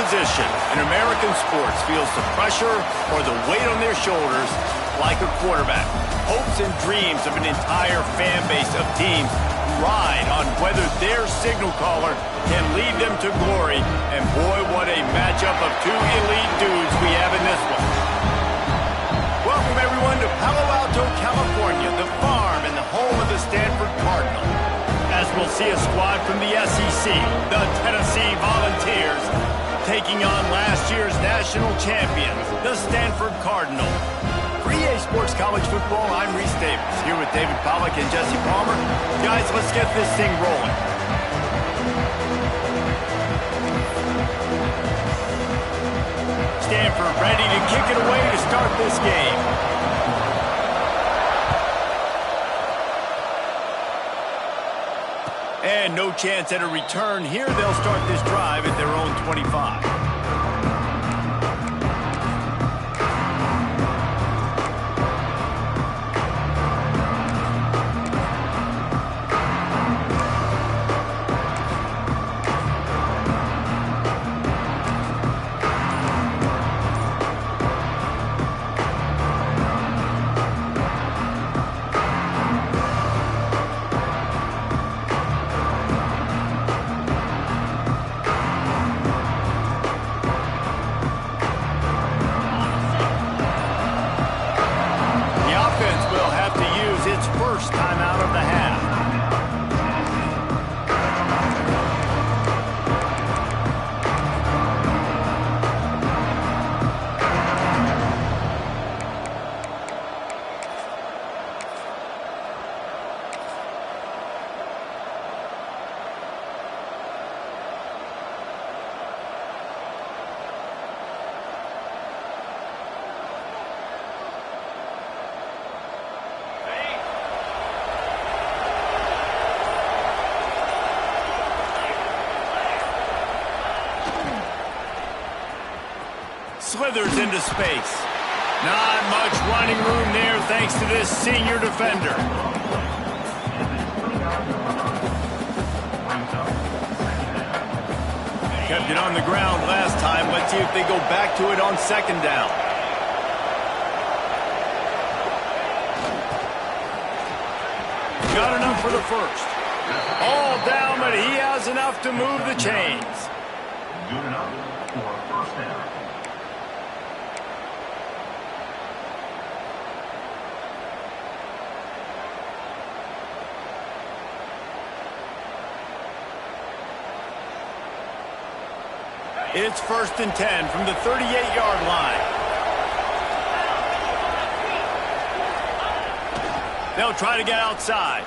position in American sports feels the pressure or the weight on their shoulders like a quarterback. Hopes and dreams of an entire fan base of teams ride on whether their signal caller can lead them to glory. And boy, what a matchup of two elite dudes we have in this one. Welcome, everyone, to Palo Alto, California, the farm and the home of the Stanford Cardinal. As we'll see a squad from the SEC, the Tennessee Volunteers, taking on last year's national champions, the Stanford Cardinal. For EA Sports College Football, I'm Reese Davis, here with David Pollack and Jesse Palmer. Guys, let's get this thing rolling. Stanford ready to kick it away to start this game. And no chance at a return here. They'll start this drive at their own 25. Slithers into space. Not much running room there thanks to this senior defender. Kept it on the ground last time. Let's see if they go back to it on second down. Got enough for the first. All down, but he has enough to move the chains. Good enough for a first down. It's 1st and 10 from the 38-yard line. They'll try to get outside.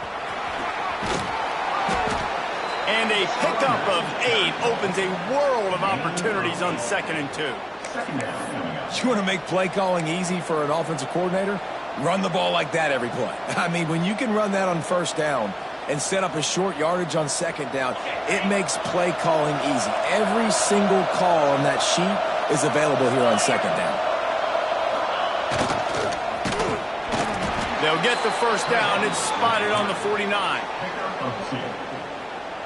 And a pickup of 8 opens a world of opportunities on 2nd and 2. You want to make play calling easy for an offensive coordinator? Run the ball like that every play. I mean, when you can run that on first down and set up a short yardage on second down, it makes play calling easy. Every single call on that sheet is available here on second down. They'll get the first down. It's spotted on the 49.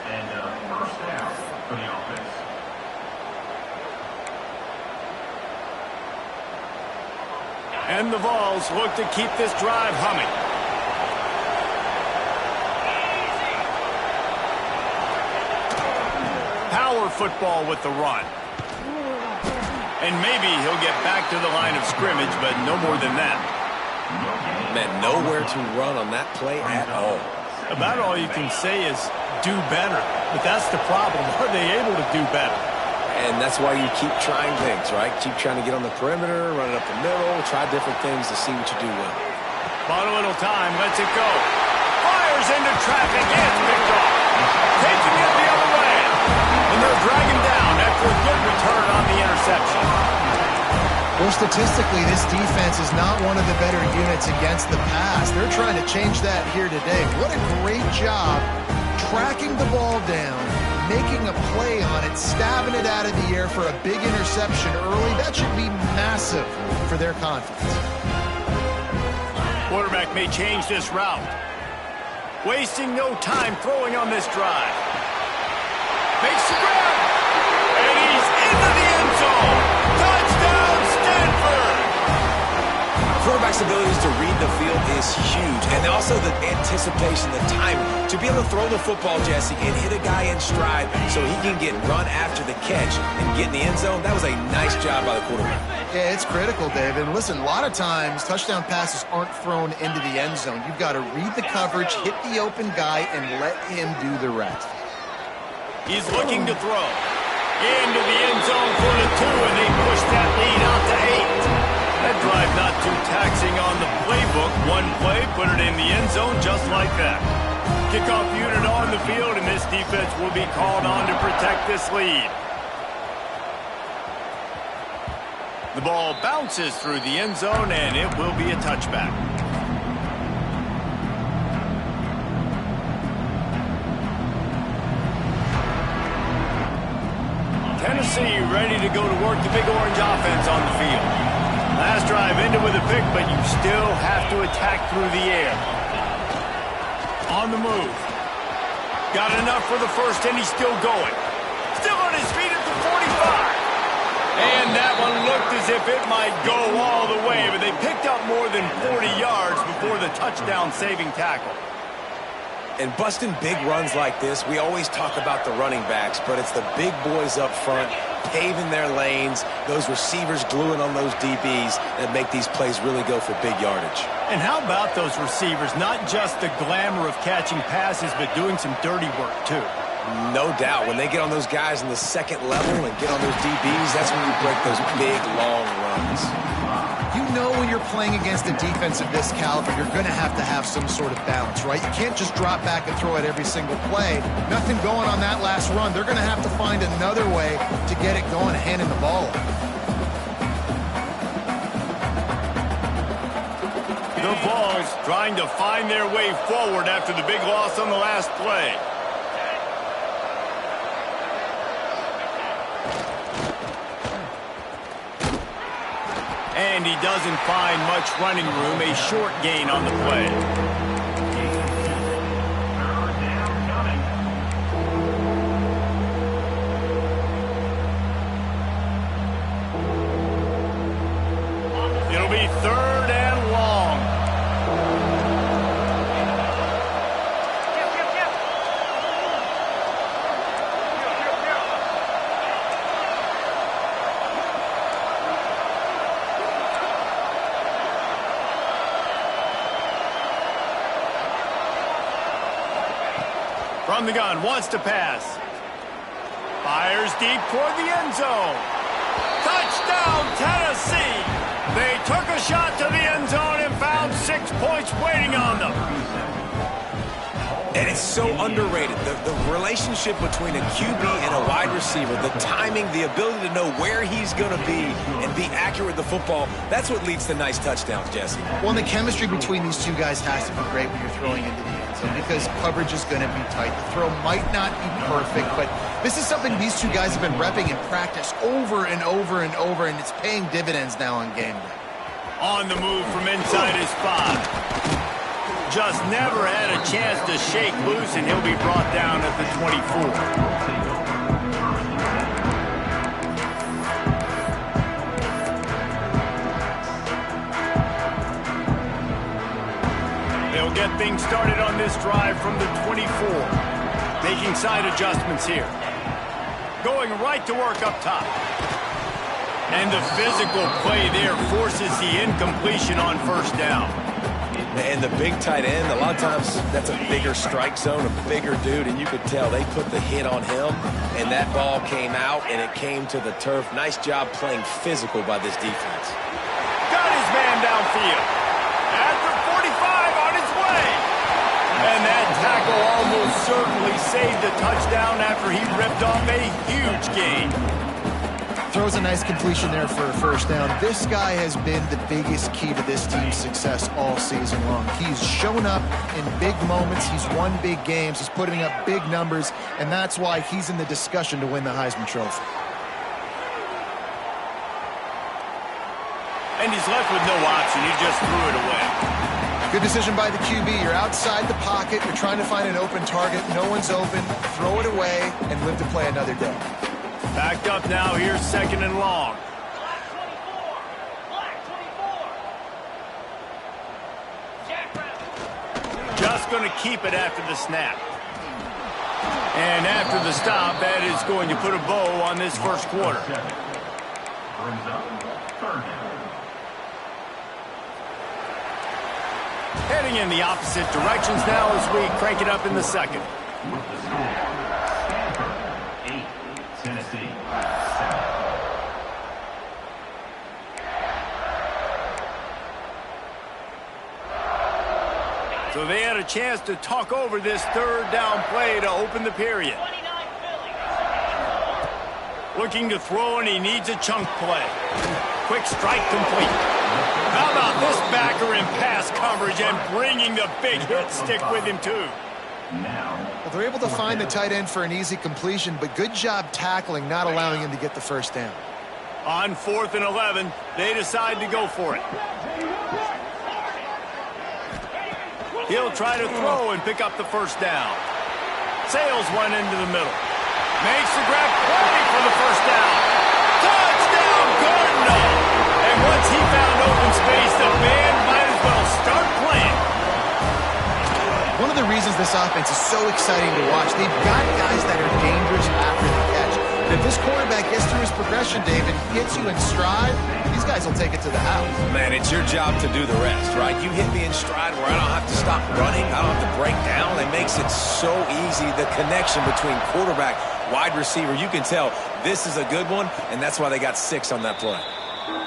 And first down for the offense. And the Vols look to keep this drive humming. Power football with the run. And maybe he'll get back to the line of scrimmage, but no more than that. Man, nowhere to run on that play at all. About all you can say is do better. But that's the problem. Are they able to do better? And that's why you keep trying things, right? Keep trying to get on the perimeter, run it up the middle, try different things to see what you do well. Bought a little time, lets it go. Fires into traffic, and it's picked off. Taking it the other way. And they'll drag him down after a good return on the interception. Well, statistically, this defense is not one of the better units against the pass. They're trying to change that here today. What a great job tracking the ball down, making a play on it, stabbing it out of the air for a big interception early. That should be massive for their confidence. Quarterback may change this route. Wasting no time throwing on this drive. Makes the grab. And he's into the end Quarterback's abilities to read the field is huge, and also the anticipation, the timing. To be able to throw the football, Jesse, and hit a guy in stride so he can get run after the catch and get in the end zone, that was a nice job by the quarterback. Yeah, it's critical, David. And listen, a lot of times touchdown passes aren't thrown into the end zone. You've got to read the coverage, hit the open guy, and let him do the rest. He's looking to throw. Into the end zone for the 2, and they push that lead out to 8. That drive not too taxing on the playbook. One play, put it in the end zone just like that. Kickoff unit on the field, and this defense will be called on to protect this lead. The ball bounces through the end zone, and it will be a touchback. Tennessee ready to go to work the Big Orange offense on the field. Last drive ended with a pick, but you still have to attack through the air. On the move. Got enough for the first, and he's still going. Still on his feet at the 45. And that one looked as if it might go all the way, but they picked up more than 40 yards before the touchdown-saving tackle. And busting big runs like this, we always talk about the running backs, but it's the big boys up front paving their lanes, those receivers gluing on those DBs that make these plays really go for big yardage. And how about those receivers? Not just the glamour of catching passes, but doing some dirty work, too. No doubt. When they get on those guys in the second level and get on those DBs, that's when you break those big, long runs. You know when you're playing against a defense of this caliber, you're going to have some sort of balance, right? You can't just drop back and throw it every single play. Nothing going on that last run. They're going to have to find another way to get it going, handing the ball off. The Vols trying to find their way forward after the big loss on the last play. And he doesn't find much running room, a short gain on the play. It'll be 3rd and long. From the gun, wants to pass. Fires deep toward the end zone. Touchdown, Tennessee! They took a shot to the end zone and found 6 points waiting on them. And it's so underrated. The relationship between a QB and a wide receiver, the timing, the ability to know where he's going to be and be accurate with the football, that's what leads to nice touchdowns, Jesse. Well, and the chemistry between these two guys has to be great when you're throwing into the end zone because coverage is going to be tight. The throw might not be perfect, but this is something these two guys have been repping in practice over and over and over, and it's paying dividends now on game day. On the move from inside his 5. Just never had a chance to shake loose, and he'll be brought down at the 24. They'll get things started on this drive from the 24. Making side adjustments here. Going right to work up top. And the physical play there forces the incompletion on 1st down. And the big tight end, a lot of times that's a bigger strike zone, a bigger dude, and you could tell they put the hit on him, and that ball came out, and it came to the turf. Nice job playing physical by this defense. Got his man downfield. At the 45 on his way. And that tackle almost certainly saved a touchdown after he ripped off a huge gain. Throws a nice completion there for a 1st down. This guy has been the biggest key to this team's success all season long. He's shown up in big moments. He's won big games. He's putting up big numbers, and that's why he's in the discussion to win the Heisman Trophy. And he's left with no option. He just threw it away. Good decision by the QB. You're outside the pocket. You're trying to find an open target. No one's open. Throw it away and live to play another day. Backed up now. Here's 2nd and long. just going to keep it after the snap. And after the stop, that is going to put a bow on this first quarter. Brings up third down. Heading in the opposite directions now as we crank it up in the second. With the score, Stanford 8, Tennessee 7. So they had a chance to talk over this third down play to open the period. Looking to throw, and he needs a chunk play. Quick strike complete. How about this backer in pass coverage and bringing the big hit stick with him too? Well, they're able to find the tight end for an easy completion, but good job tackling, not allowing him to get the first down. On 4th and 11, they decide to go for it. He'll try to throw and pick up the first down. Sails one into the middle. Makes the grab, play for the first down. Touchdown, Cardinal! And once he found open space, the band might as well start playing. One of the reasons this offense is so exciting to watch, they've got guys that are dangerous after the catch. And if this quarterback gets through his progression, David, gets you in stride, these guys will take it to the house. Man, it's your job to do the rest, right? You hit me in stride where I don't have to stop running. I don't have to break down. It makes it so easy, the connection between quarterback, wide receiver. You can tell this is a good one, and that's why they got 6 on that play.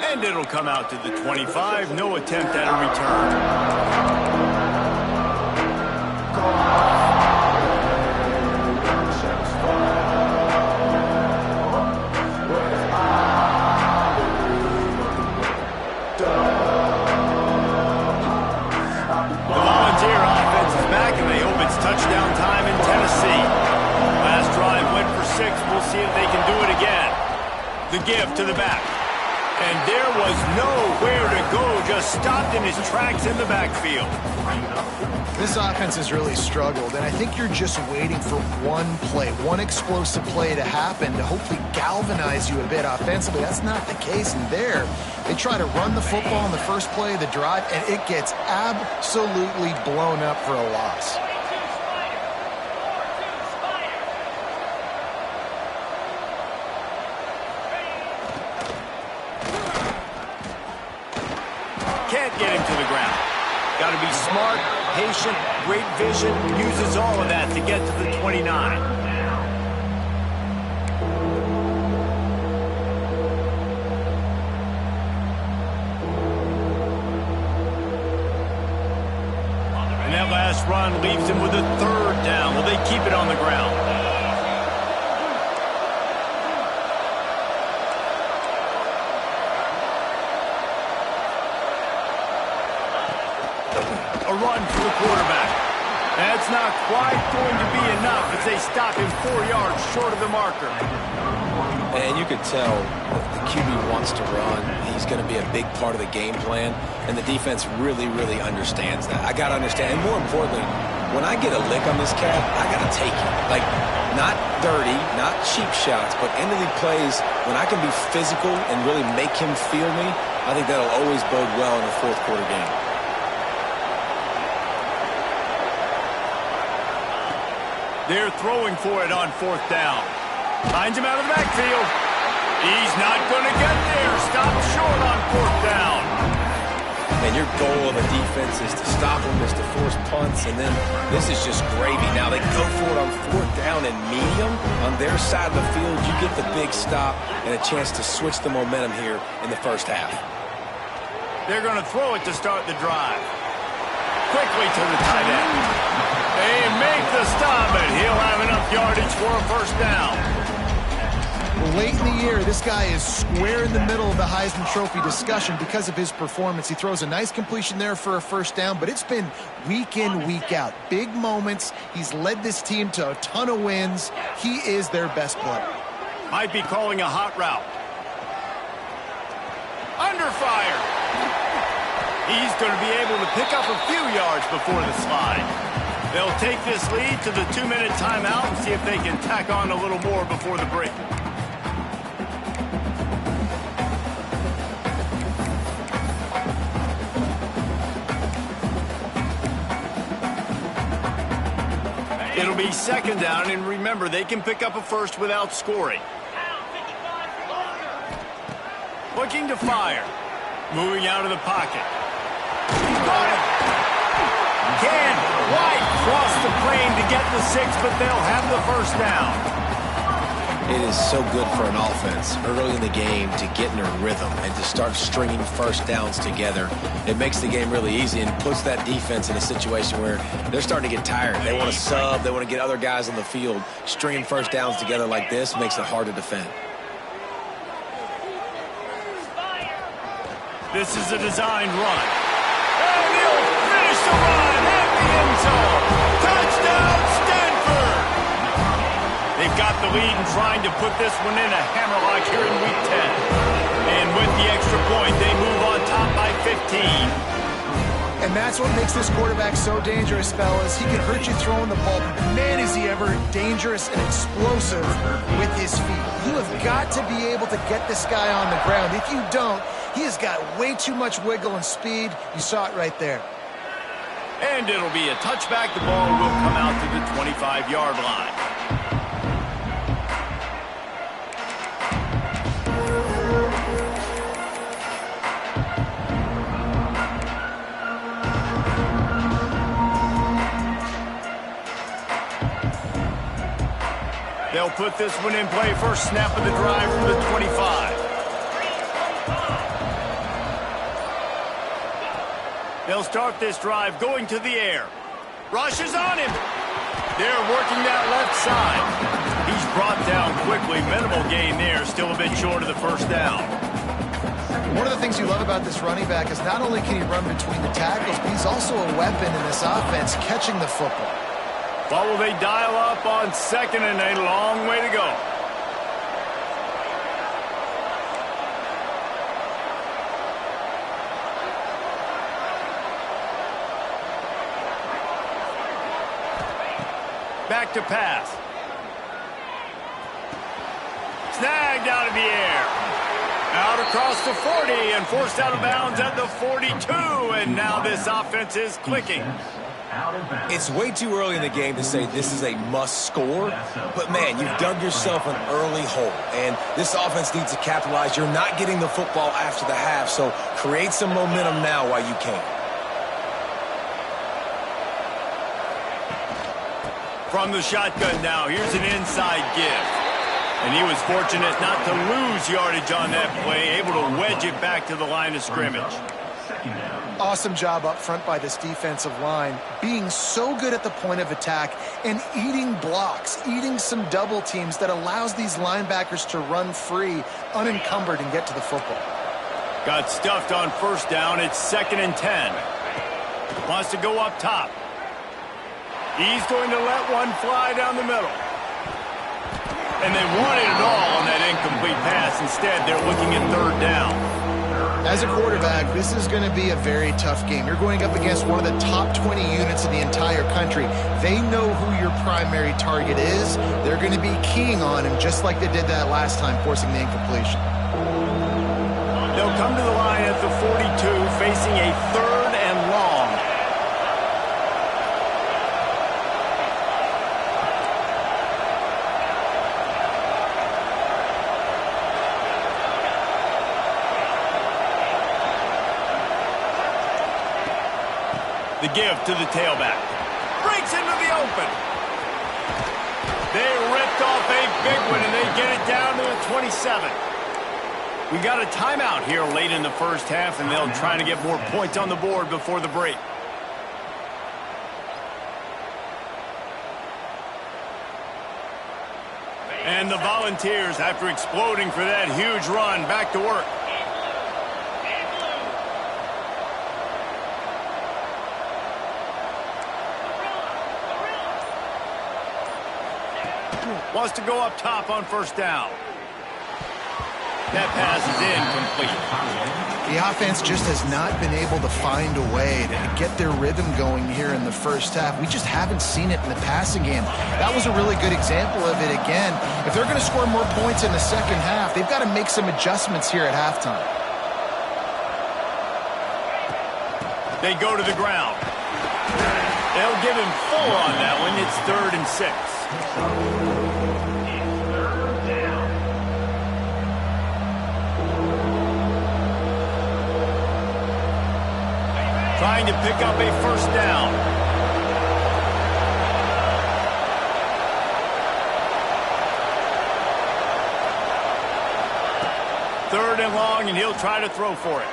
And it'll come out to the 25. No attempt at a return. Touchdown time in Tennessee. Last drive went for 6. We'll see if they can do it again. The give to the back. And there was nowhere to go. Just stopped in his tracks in the backfield. This offense has really struggled, and I think you're just waiting for one play, one explosive play to happen to hopefully galvanize you a bit offensively. That's not the case in there. They try to run the football in the first play of the drive, and it gets absolutely blown up for a loss. Can't get him to the ground. Got to be smart, patient, great vision, uses all of that to get to the 29. And that last run leaves him with a 3rd down. Will they keep it on the ground? A run for the quarterback. That's not quite going to be enough as they stop him 4 yards short of the marker. And you could tell the QB wants to run. He's going to be a big part of the game plan, and the defense really, really understands that. I got to understand, and more importantly, when I get a lick on this cat, I got to take it. Like, not dirty, not cheap shots, but end of the plays, when I can be physical and really make him feel me, I think that'll always bode well in a 4th quarter game. They're throwing for it on 4th down. Finds him out of the backfield. He's not going to get there. Stopped short on 4th down. And your goal of a defense is to stop them, is to force punts, and then this is just gravy. Now they go for it on 4th down and medium. On their side of the field, you get the big stop and a chance to switch the momentum here in the first half. They're going to throw it to start the drive. Quickly to the tight end. They make the stop, and he'll have enough yardage for a first down. Well, late in the year, this guy is square in the middle of the Heisman Trophy discussion because of his performance. He throws a nice completion there for a first down, but it's been week in, week out. Big moments. He's led this team to a ton of wins. He is their best player. Might be calling a hot route. Under fire. He's going to be able to pick up a few yards before the slide. They'll take this lead to the 2-minute timeout and see if they can tack on a little more before the break. It'll be second down, and remember, they can pick up a first without scoring. Looking to fire. Moving out of the pocket. Got it. Can White cross the plane to get the 6, but they'll have the first down. It is so good for an offense early in the game to get in a rhythm and to start stringing first downs together. It makes the game really easy and puts that defense in a situation where they're starting to get tired. They want to sub. They want to get other guys on the field. Stringing first downs together like this makes it hard to defend. This is a designed run. And he'll finish the run at the end zone. Touchdown, Stanford! They've got the lead and trying to put this one in a hammerlock here in Week 10. And with the extra point, they move on top by 15. And that's what makes this quarterback so dangerous, fellas. He can hurt you throwing the ball, but man, is he ever dangerous and explosive with his feet. You have got to be able to get this guy on the ground. If you don't, he has got way too much wiggle and speed. You saw it right there. And it'll be a touchback. The ball will come out to the 25-yard line. They'll put this one in play. First snap of the drive from the 25. They'll start this drive going to the air. Rush is on him. They're working that left side. He's brought down quickly. Minimal gain there. Still a bit short of the first down. One of the things you love about this running back is not only can he run between the tackles, but he's also a weapon in this offense, catching the football. What will they dial up on second and a long way to go? Back to pass. Snagged out of the air. Out across the 40 and forced out of bounds at the 42. And now this offense is clicking. It's way too early in the game to say this is a must score, but man, you've dug yourself an early hole, and this offense needs to capitalize. You're not getting the football after the half, so create some momentum now while you can. From the shotgun now, here's an inside give. And he was fortunate not to lose yardage on that play, able to wedge it back to the line of scrimmage. Awesome job up front by this defensive line, being so good at the point of attack and eating blocks, eating some double teams that allows these linebackers to run free, unencumbered, and get to the football. Got stuffed on first down. It's 2nd and 10. Wants to go up top. He's going to let one fly down the middle. And they wanted it all on that incomplete pass. Instead, they're looking at 3rd down. As a quarterback, this is going to be a very tough game. You're going up against one of the top 20 units in the entire country. They know who your primary target is. They're going to be keying on him just like they did that last time, forcing the incompletion. They'll come to the line at the 42, facing a 3rd and long. The give to the tailback. Breaks into the open. They ripped off a big one, and they get it down to the 27. We got a timeout here late in the first half, and they'll try to get more points on the board before the break. And the Volunteers, after exploding for that huge run, back to work. Wants to go up top on first down. That pass is incomplete. The offense just has not been able to find a way to get their rhythm going here in the first half. We just haven't seen it in the passing game. That was a really good example of it again. If they're going to score more points in the second half, they've got to make some adjustments here at halftime. They go to the ground. They'll give him full on that one. It's 3rd and and 6. Trying to pick up a first down. Third and long, and he'll try to throw for it.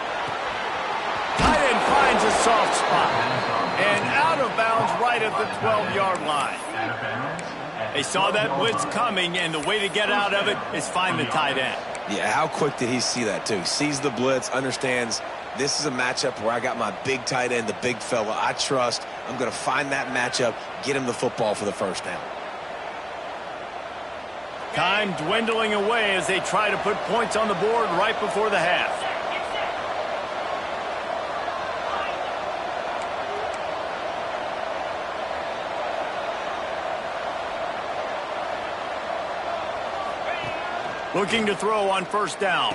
Tight end finds a soft spot. And out of bounds right at the 12-yard line. They saw that blitz coming, and the way to get out of it is find the tight end. Yeah, how quick did he see that, too? Sees the blitz, understands this is a matchup where I got my big tight end, the big fella I trust. I'm going to find that matchup, get him the football for the first down. Time dwindling away as they try to put points on the board right before the half. Looking to throw on first down.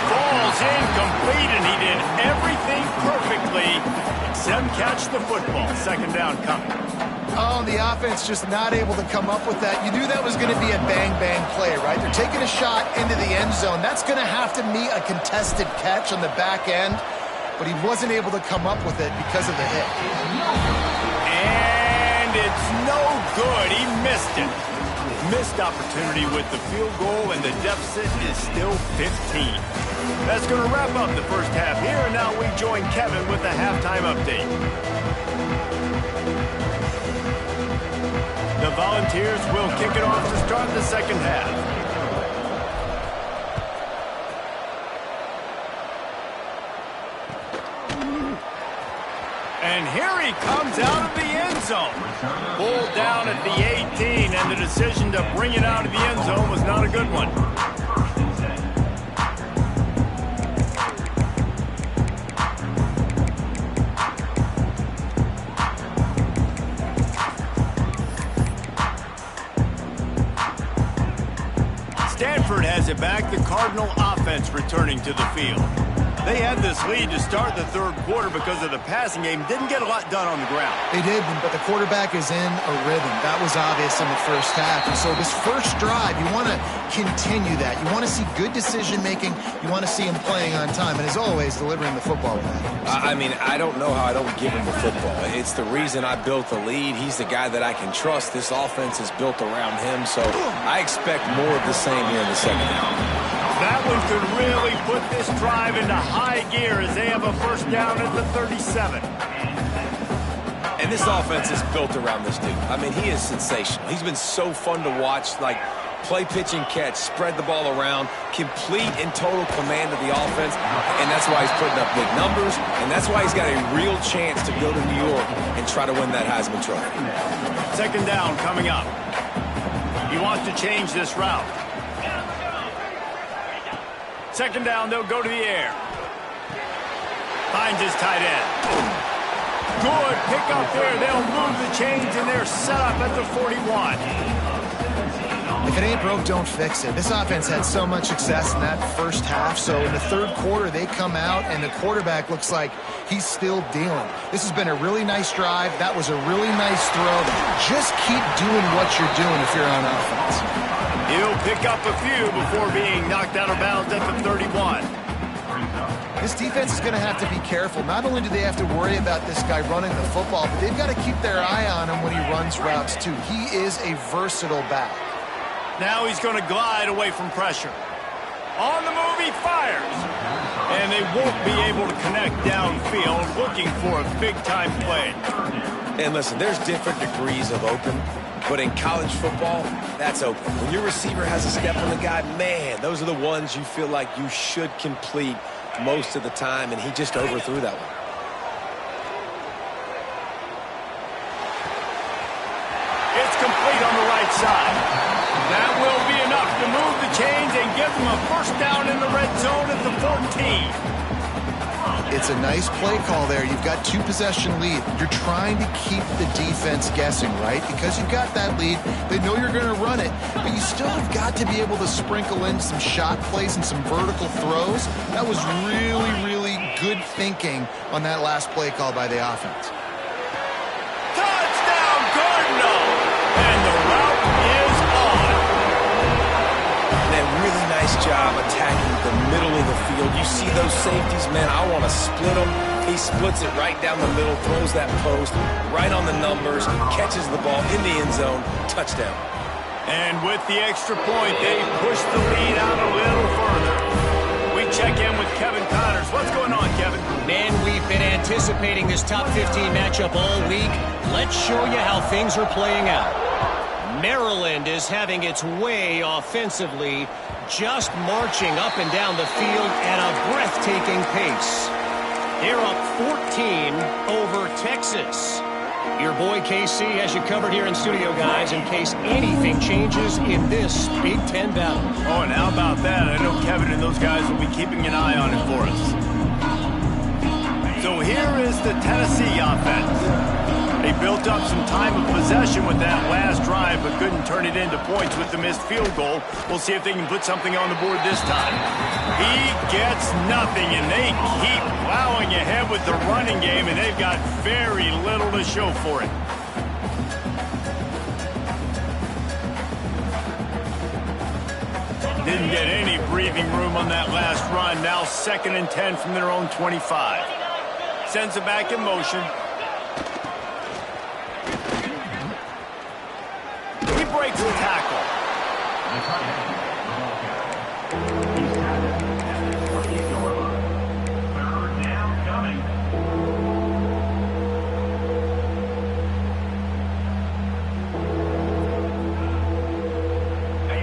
Falls incomplete, and he did everything perfectly except catch the football. Second down coming. Oh, the offense just not able to come up with that. You knew that was going to be a bang-bang play, right? They're taking a shot into the end zone. That's going to have to meet a contested catch on the back end, but he wasn't able to come up with it because of the hit. And it's no good. He missed it. Missed opportunity with the field goal, and the deficit is still 15. That's going to wrap up the first half here, and now we join Kevin with the halftime update. The Volunteers will kick it off to start the second half. And here he comes out of the end zone. Pulled down at the 18, and the decision to bring it out of the end zone was not a good one. Stanford has it back, the Cardinal offense returning to the field. They had this lead to start the third quarter because of the passing game. Didn't get a lot done on the ground. They did, but the quarterback is in a rhythm. That was obvious in the first half. And so this first drive, you want to continue that. You want to see good decision-making. You want to see him playing on time. And as always, delivering the football back. I mean, I don't know how I don't give him the football. It's the reason I built the lead. He's the guy that I can trust. This offense is built around him, so I expect more of the same here in the second half. That one could really put this drive into high gear as they have a first down at the 37. And this offense is built around this dude. I mean, he is sensational. He's been so fun to watch, like play, pitch, and catch, spread the ball around, complete and total command of the offense, and that's why he's putting up big numbers, and that's why he's got a real chance to go to New York and try to win that Heisman Trophy. Second down coming up. He wants to change this route. Second down, they'll go to the air. Finds his tight end. Good pick up there. They'll move the chains, and they're set up at the 41. If it ain't broke, don't fix it. This offense had so much success in that first half, so in the third quarter, they come out, and the quarterback looks like he's still dealing. This has been a really nice drive. That was a really nice throw. Just keep doing what you're doing if you're on offense. He'll pick up a few before being knocked out of bounds at the 31. This defense is going to have to be careful. Not only do they have to worry about this guy running the football, but they've got to keep their eye on him when he runs routes, too. He is a versatile back. Now he's going to glide away from pressure. On the move, he fires. And they won't be able to connect downfield, looking for a big-time play. And listen, there's different degrees of open, but in college football, that's open. When your receiver has a step on the guy, man, those are the ones you feel like you should complete most of the time, and he just overthrew that one. It's complete on the right side. That will be enough to move the chains and give them a first down in the red zone at the 14. It's a nice play call there. You've got two-possession lead. You're trying to keep the defense guessing, right? Because you've got that lead. They know you're going to run it, but you still have got to be able to sprinkle in some shot plays and some vertical throws. That was really, really good thinking on that last play call by the offense. Touchdown, Cardinals! nice job attacking the middle of the field. You see those safeties, man, I want to split them. He splits it right down the middle, throws that post, right on the numbers, catches the ball in the end zone, touchdown. And with the extra point, they push the lead out a little further. We check in with Kevin Connors. What's going on, Kevin? Man, we've been anticipating this top 15 matchup all week. Let's show you how things are playing out. Maryland is having its way offensively, just marching up and down the field at a breathtaking pace. They're up 14 over Texas. Your boy KC has you covered here in studio, guys, in case anything changes in this Big Ten battle. Oh, and how about that? I know Kevin and those guys will be keeping an eye on it for us. So here is the Tennessee offense. They built up some time of possession with that last drive, but couldn't turn it into points with the missed field goal. We'll see if they can put something on the board this time. He gets nothing, and they keep plowing ahead with the running game, and they've got very little to show for it. Didn't get any breathing room on that last run. Now 2nd and 10 from their own 25. Sends it back in motion. Breaks the tackle. Third down coming.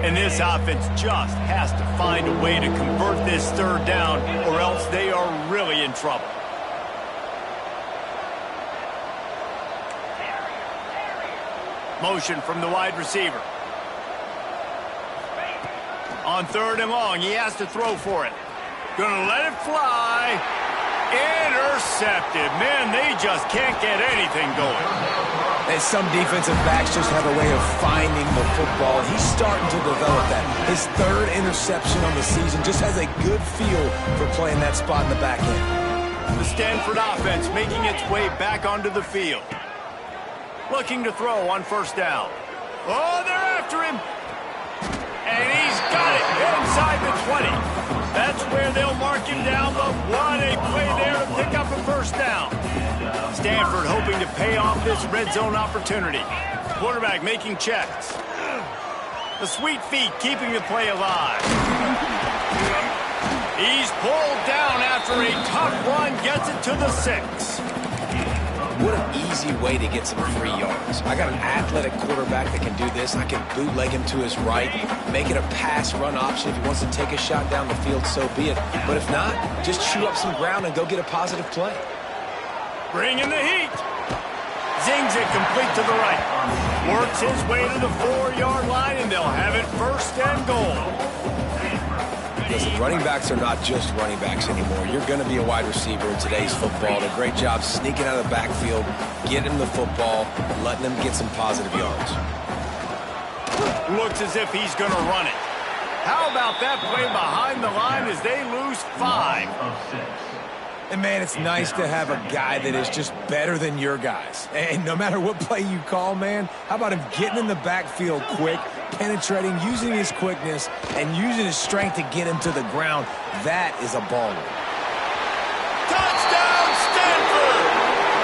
And this offense just has to find a way to convert this 3rd down, or else they are really in trouble. Motion from the wide receiver. On 3rd and long, he has to throw for it. Gonna let it fly. Intercepted. Man, they just can't get anything going. And some defensive backs just have a way of finding the football. He's starting to develop that. His 3rd interception on the season, just has a good feel for playing that spot in the back end. The Stanford offense making its way back onto the field. Looking to throw on 1st down. Oh, they're after him. And he's got it inside the 20. That's where they'll mark him down, but what a play there to pick up a 1st down. Stanford hoping to pay off this red zone opportunity. Quarterback making checks. The sweet feet keeping the play alive. He's pulled down after a tough run, gets it to the 6. What an easy way to get some free yards. I got an athletic quarterback that can do this. I can bootleg him to his right, make it a pass-run option. If he wants to take a shot down the field, so be it. But if not, just chew up some ground and go get a positive play. Bring in the heat. Zings it complete to the right. Works his way to the 4-yard line, and they'll have it 1st and goal. Listen, running backs are not just running backs anymore. You're going to be a wide receiver in today's football. And a great job sneaking out of the backfield, getting him the football, letting him get some positive yards. Looks as if he's going to run it. How about that play behind the line as they lose 5? And, man, it's nice to have a guy that is just better than your guys. And no matter what play you call, man, how about him getting in the backfield quick, penetrating, using his quickness, and using his strength to get him to the ground. That is a baller. Touchdown, Stanford!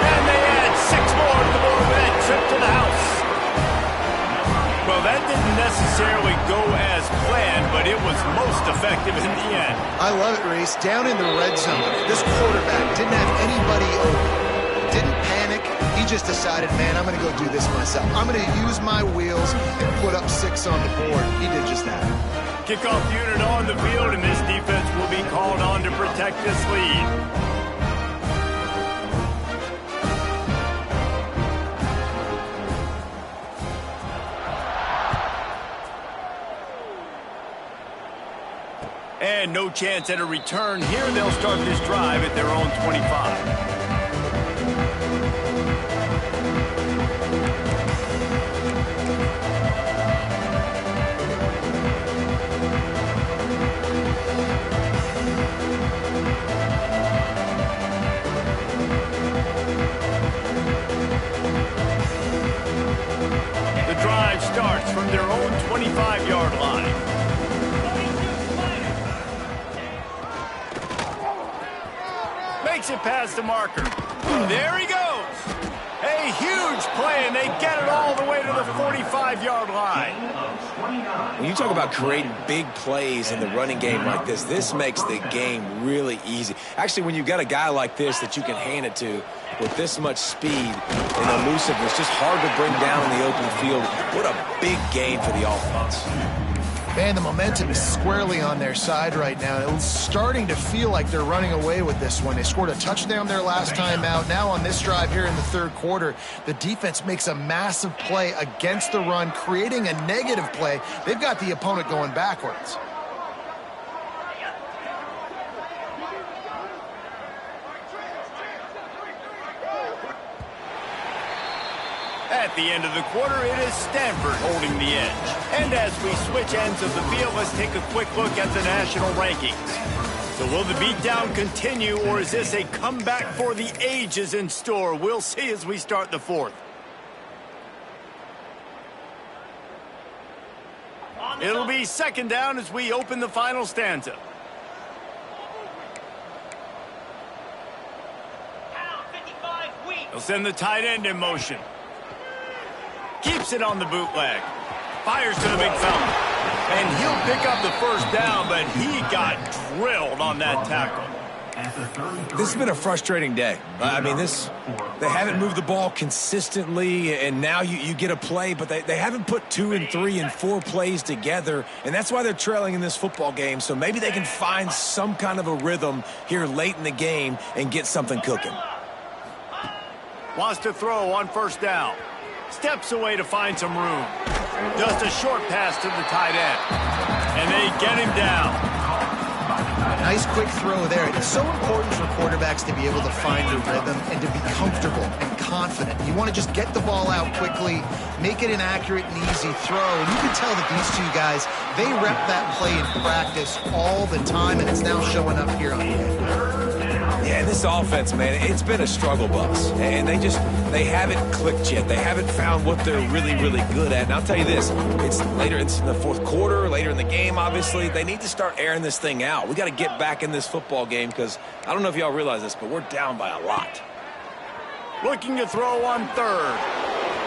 And they add 6 more to the board with that trip to the house. Well, that didn't necessarily go as planned, but it was most effective in the end. I love it, Reese. Down in the red zone, this quarterback didn't have anybody open. Didn't panic. He just decided, man, I'm going to go do this myself. I'm going to use my wheels and put up 6 on the board. He did just that. Kickoff unit on the field, and this defense will be called on to protect this lead. And no chance at a return here. They'll start this drive at their own 25. The drive starts from their own 25-yard line. Makes it past the marker. There he goes. A huge play, and they get it all the way to the 45-yard line. When you talk about creating big plays in the running game like this makes the game really easy. Actually, when you've got a guy like this that you can hand it to with this much speed and elusiveness, just hard to bring down in the open field. What a big game for the offense. Man, the momentum is squarely on their side right now. It's starting to feel like they're running away with this one. They scored a touchdown their last time out. Now on this drive here in the third quarter, the defense makes a massive play against the run, creating a negative play. They've got the opponent going backwards. At the end of the quarter, it is Stanford holding the edge. And as we switch ends of the field, let's take a quick look at the national rankings. So will the beatdown continue, or is this a comeback for the ages in store? We'll see as we start the fourth. It'll be second down as we open the final stanza. They'll send the tight end in motion. Keeps it on the bootleg. Fires to the big fella. And he'll pick up the first down, but he got drilled on that tackle. This has been a frustrating day. I mean, they haven't moved the ball consistently, and now you get a play, but they haven't put 2 and 3 and 4 plays together, and that's why they're trailing in this football game. So maybe they can find some kind of a rhythm here late in the game and get something cooking. Wants to throw on first down. Steps away to find some room. Just a short pass to the tight end. And they get him down. Nice quick throw there. It's so important for quarterbacks to be able to find a rhythm and to be comfortable and confident. You want to just get the ball out quickly, make it an accurate and easy throw. And you can tell that these two guys, they rep that play in practice all the time, and it's now showing up here on the field. Yeah, this offense, man, it's been a struggle bus. And they haven't clicked yet. They haven't found what they're really, really good at. And I'll tell you this, it's in the fourth quarter, later in the game, obviously. They need to start airing this thing out. We got to get back in this football game because I don't know if y'all realize this, but we're down by a lot. Looking to throw on third.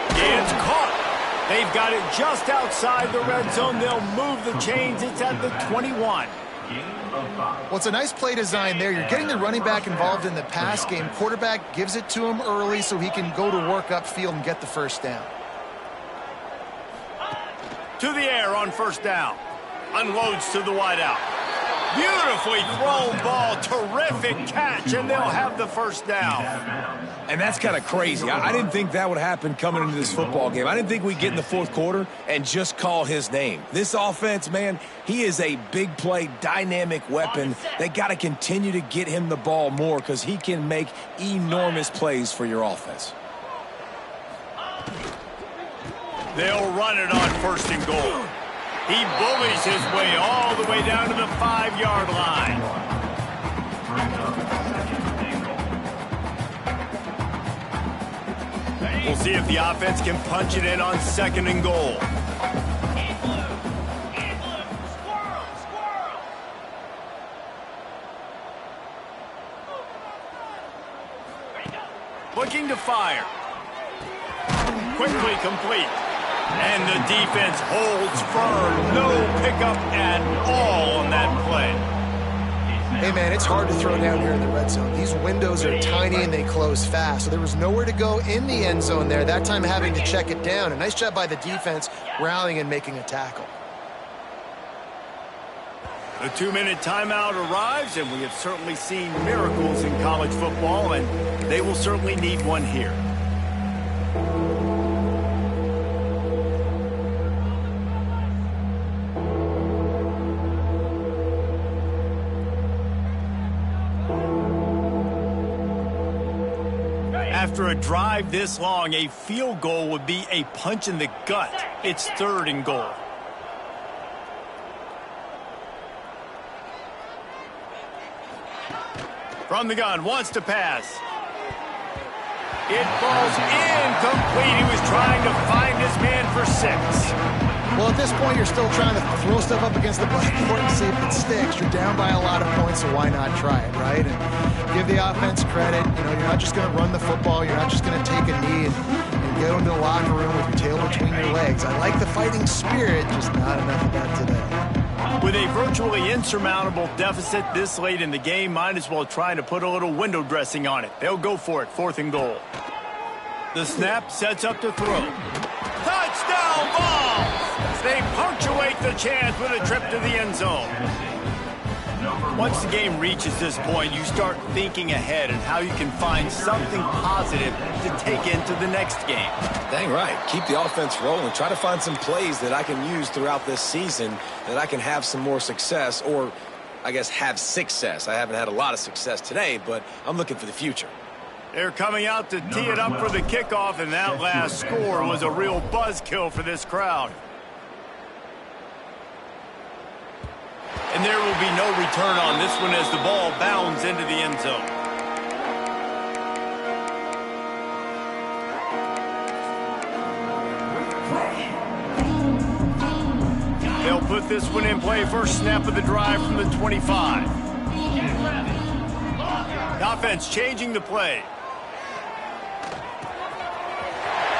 It's caught. They've got it just outside the red zone. They'll move the chains. It's at the 21. Well, it's a nice play design there. You're getting the running back involved in the pass game. Quarterback gives it to him early so he can go to work upfield and get the first down. To the air on first down. Unloads to the wideout. Beautifully thrown ball. Terrific catch, and they'll have the first down. And that's kind of crazy. I didn't think that would happen coming into this football game. I didn't think we'd get in the fourth quarter and just call his name. This offense, man, he is a big play, dynamic weapon. They got to continue to get him the ball more because he can make enormous plays for your offense. They'll run it on first and goal. He bullies his way all the way down to the 5-yard line. We'll see if the offense can punch it in on second and goal. Looking to fire. Quickly complete. And the defense holds firm. No pickup at all on that play. Hey, man, it's hard to throw down here in the red zone. These windows are tiny and they close fast. So there was nowhere to go in the end zone there. That time having to check it down. A nice job by the defense rallying and making a tackle. The 2-minute timeout arrives, and we have certainly seen miracles in college football, and they will certainly need one here. After a drive this long, a field goal would be a punch in the gut. It's third and goal. From the gun, wants to pass. It falls incomplete. He was trying to find his man for 6. Well, at this point, you're still trying to throw stuff up against the blackboard and see if it sticks. You're down by a lot of points, so why not try it, right? And give the offense credit. You know, you're not just going to run the football. You're not just going to take a knee and go into the locker room with your tail between your legs. I like the fighting spirit, just not enough of that today. With a virtually insurmountable deficit this late in the game, might as well try to put a little window dressing on it. They'll go for it, 4th and goal. The snap sets up to throw. Touchdown ball! They punctuate the chance with a trip to the end zone. Once the game reaches this point, you start thinking ahead and how you can find something positive to take into the next game. Dang right. Keep the offense rolling. Try to find some plays that I can use throughout this season that I can have some more success, or I guess have success. I haven't had a lot of success today, but I'm looking for the future. They're coming out to tee it up for the kickoff, and that last score was a real buzzkill for this crowd. And there will be no return on this one as the ball bounds into the end zone. They'll put this one in play. First snap of the drive from the 25. The offense changing the play.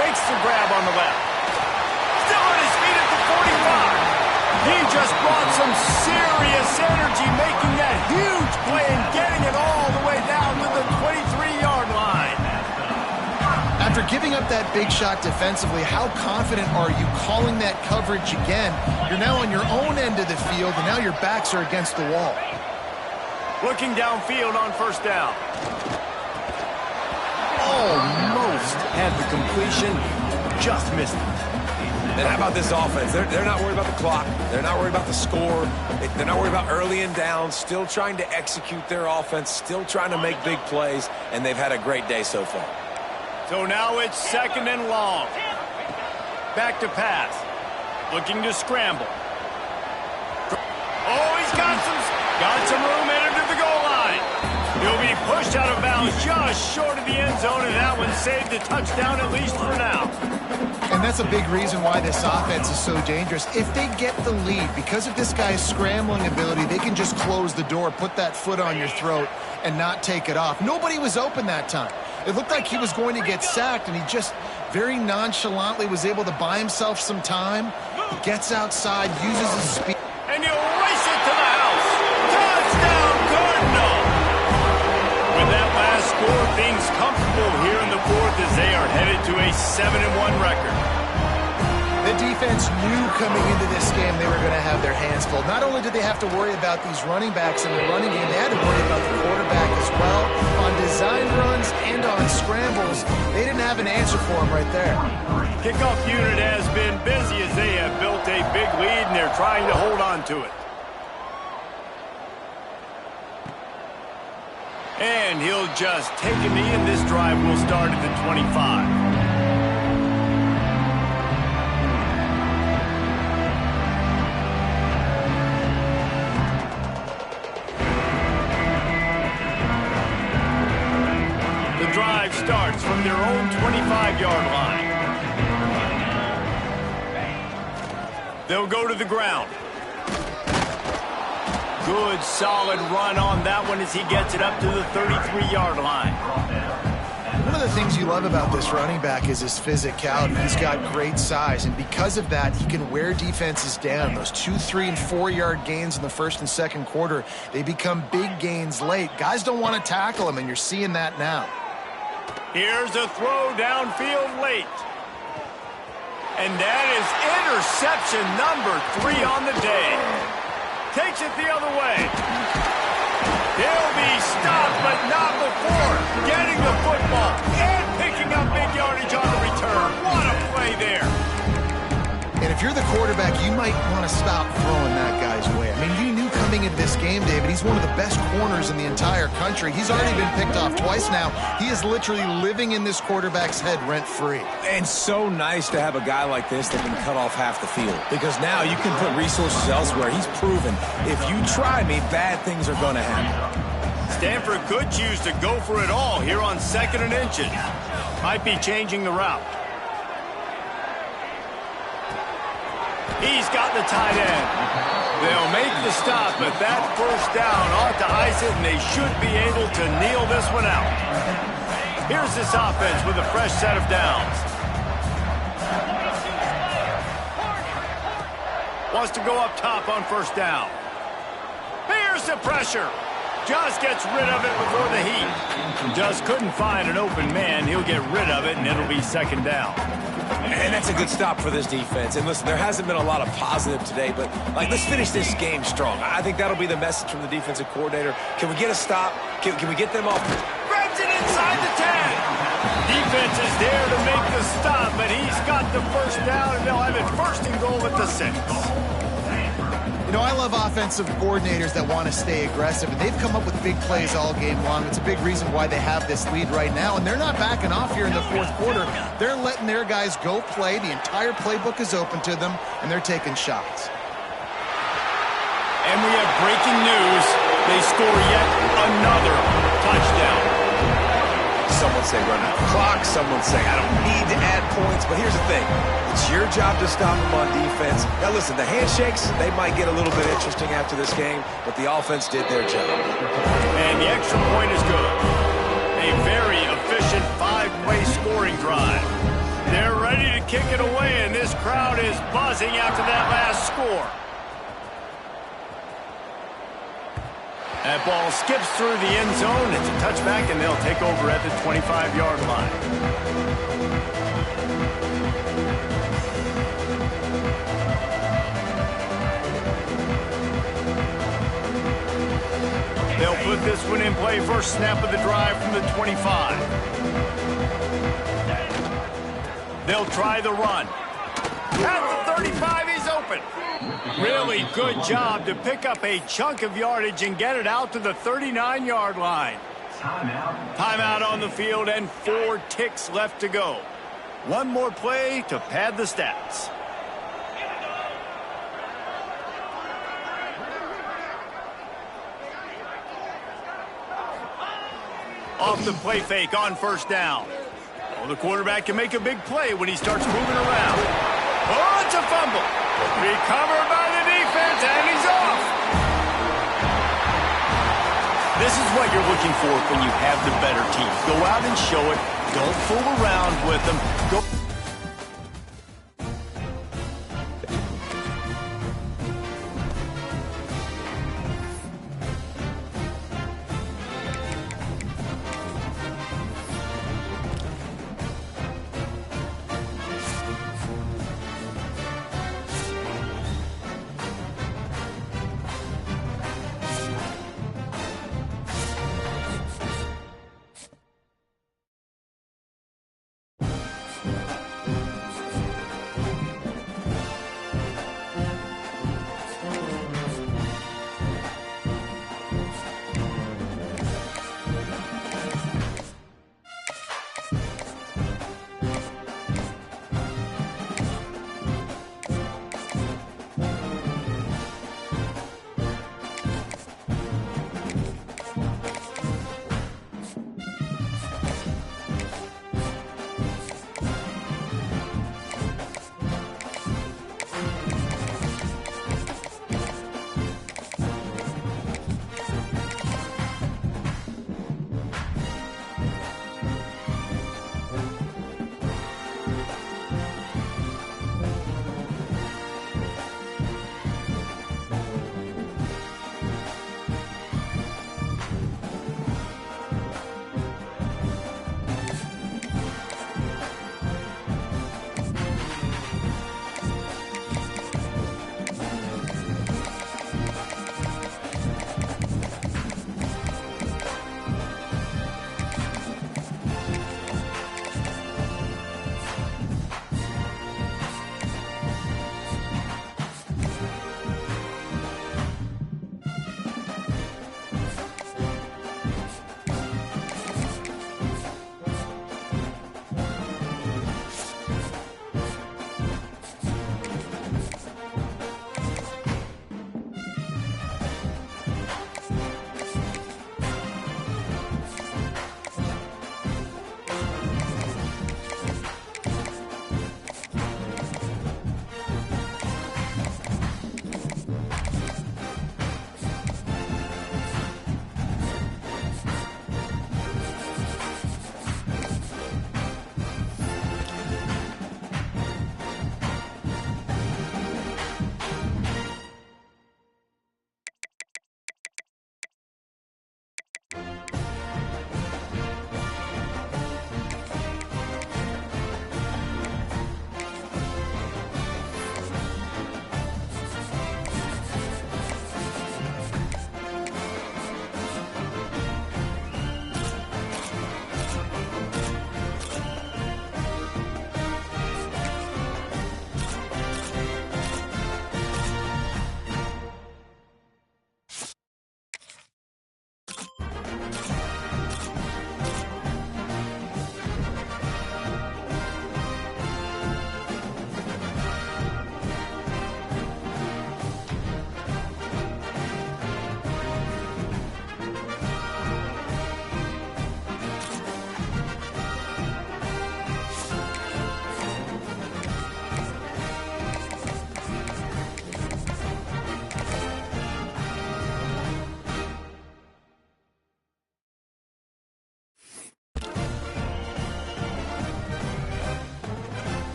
Makes the grab on the left. Still on his feet at the 45. He just brought some serious energy, making that huge play and getting it all the way down to the 23-yard line. After giving up that big shot defensively, how confident are you calling that coverage again? You're now on your own end of the field, and now your backs are against the wall. Looking downfield on first down. Almost had the completion, just missed it. And how about this offense? They're not worried about the clock. They're not worried about the score. They're not worried about early and down. Still trying to execute their offense. Still trying to make big plays. And they've had a great day so far. So now it's 2nd and long. Back to pass. Looking to scramble. Oh, he's got some room headed to the goal line. He'll be pushed out of bounds just short of the end zone, and that one saved the touchdown at least for now. And that's a big reason why this offense is so dangerous. If they get the lead, because of this guy's scrambling ability, they can just close the door, put that foot on your throat, and not take it off. Nobody was open that time. It looked like he was going to get sacked, and he just very nonchalantly was able to buy himself some time. He gets outside, uses his speed. And he'll race it to the house. Touchdown, Cardinal! With that last score, things comfortable here in the 4th as they are headed to a 7-1 record. The defense knew coming into this game they were going to have their hands full. Not only did they have to worry about these running backs in the running game, they had to worry about the quarterback as well. On design runs and on scrambles, they didn't have an answer for him right there. Kickoff unit has been busy as they have built a big lead, and they're trying to hold on to it. And he'll just take a knee, and this drive will start at the 25. The drive starts from their own 25-yard line. They'll go to the ground. Good, solid run on that one as he gets it up to the 33-yard line. One of the things you love about this running back is his physicality. He's got great size, and because of that, he can wear defenses down. Those 2, 3, and 4-yard gains in the first and second quarter, they become big gains late. Guys don't want to tackle him, and you're seeing that now. Here's a throw downfield late. And that is interception number 3 on the day. Takes it the other way. He'll be stopped, but not before getting the football and picking up big yardage on the return. What a play there. And if you're the quarterback, you might want to stop throwing that guy's way. I mean, you knew coming into this game, David, he's one of the best corners in the entire country. He's already been picked off twice now. He is literally living in this quarterback's head rent-free. And so nice to have a guy like this that can cut off half the field, because now you can put resources elsewhere. He's proven if you try me, bad things are going to happen. Stanford could choose to go for it all here on 2nd and inches. Might be changing the route. He's got the tight end. They'll make the stop, but that first down ought to ice it, and they should be able to kneel this one out. Here's this offense with a fresh set of downs. Wants to go up top on first down. Here's the pressure. Just gets rid of it before the heat. Just couldn't find an open man. He'll get rid of it, and it'll be second down. And that's a good stop for this defense. And listen, there hasn't been a lot of positive today, but let's finish this game strong. I think that'll be the message from the defensive coordinator. Can we get a stop? Can we get them off? Grabs it inside the 10. Defense is there to make the stop, but he's got the first down, and they'll have it first and goal at the 6. You know, I love offensive coordinators that want to stay aggressive, and they've come up with big plays all game long. It's a big reason why they have this lead right now, and they're not backing off here in the fourth quarter. They're letting their guys go play. The entire playbook is open to them, and they're taking shots. And we have breaking news. They score yet another touchdown. Someone say run out the clock. Someone say I don't need to add points. But here's the thing. It's your job to stop them on defense. Now, listen, the handshakes, they might get a little bit interesting after this game, but the offense did their job. And the extra point is good. A very efficient 5-play scoring drive. They're ready to kick it away, and this crowd is buzzing after that last score. That ball skips through the end zone. It's a touchback, and they'll take over at the 25-yard line. They'll put this one in play. First snap of the drive from the 25. They'll try the run. At the 35, he's open. Really good job to pick up a chunk of yardage and get it out to the 39-yard line. Timeout on the field and 4 ticks left to go. One more play to pad the stats. Off the play fake on first down. Oh, the quarterback can make a big play when he starts moving around. Oh, it's a fumble. Recovered by the defense, and he's off. This is what you're looking for when you have the better team. Go out and show it. Don't fool around with them. Go.